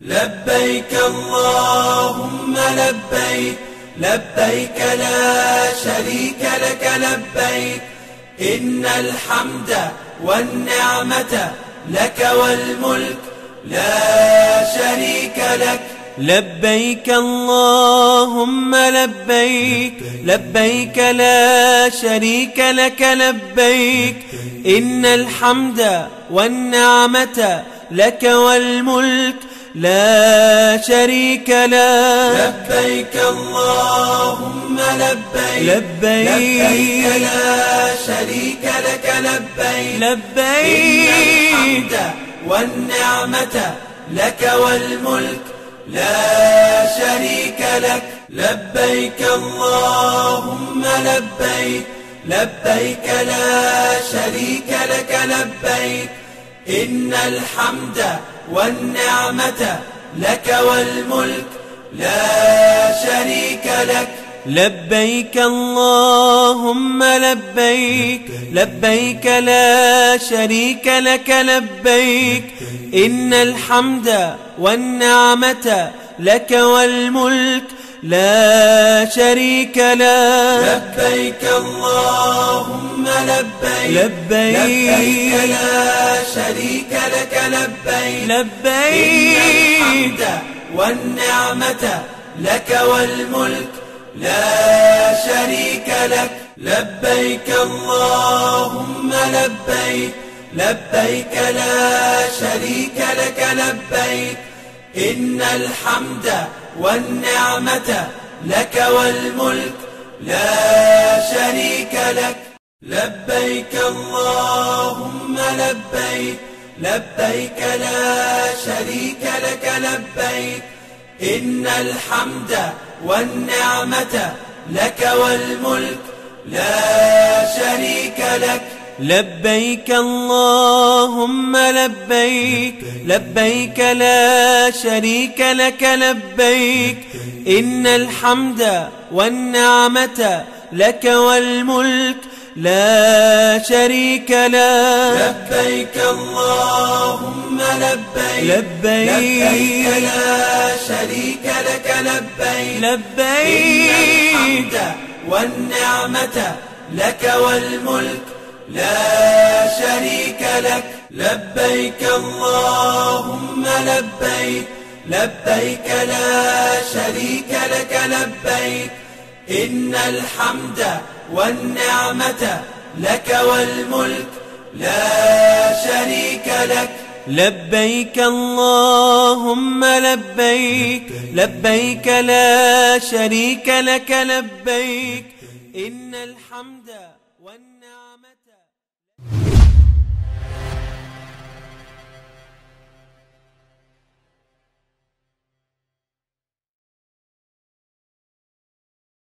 لبيك اللهم لبيك لبيك لا شريك لك لبيك إن الحمد والنعمة لك والملك لا شريك لك. لبيك اللهم لبيك لبيك لا شريك لك لبيك إن الحمد والنعمة لك والملك لا شريك لك. لبيك اللهم لبيك لبيك لا شريك لك لبيك لبيك إن الحمد والنعمة لك والملك لا شريك لك. لبيك اللهم لبيك لبيك لا شريك لك لبيك إن الحمد والنعمة لك والملك لا شريك لك. لبيك اللهم لبيك لبيك لا شريك لك لبيك إن الحمد والنعمة لك والملك لا شريك لك. لبيك اللهم لبيك لبيك لا شريك لك لبيك لبيك إن الحمد والنعمة لك والملك لا شريك لك. لبيك اللهم لبيك لبيك لا شريك لك لبيك إن الحمد والنعمة لك والملك لا شريك لك. لبيك اللهم لبيك لبيك لا شريك لك لبيك إن الحمد والنعمة لك والملك لا شريك لك. لبيك اللهم لبيك لبيك لا شريك لك لبيك إن الحمد والنعمة لك والملك لا شريك لك. لبيك اللهم لبيك لبيك لا شريك لك لبيك لبيك إن الحمد والنعمة لك والملك لا شريك لك. لبيك اللهم لبيك لبيك لا شريك لك لبيك إن الحمد والنعمة لك والملك لا شريك لك. لبيك اللهم لبيك لبيك لا شريك لك لبيك إن الحمد والنعمة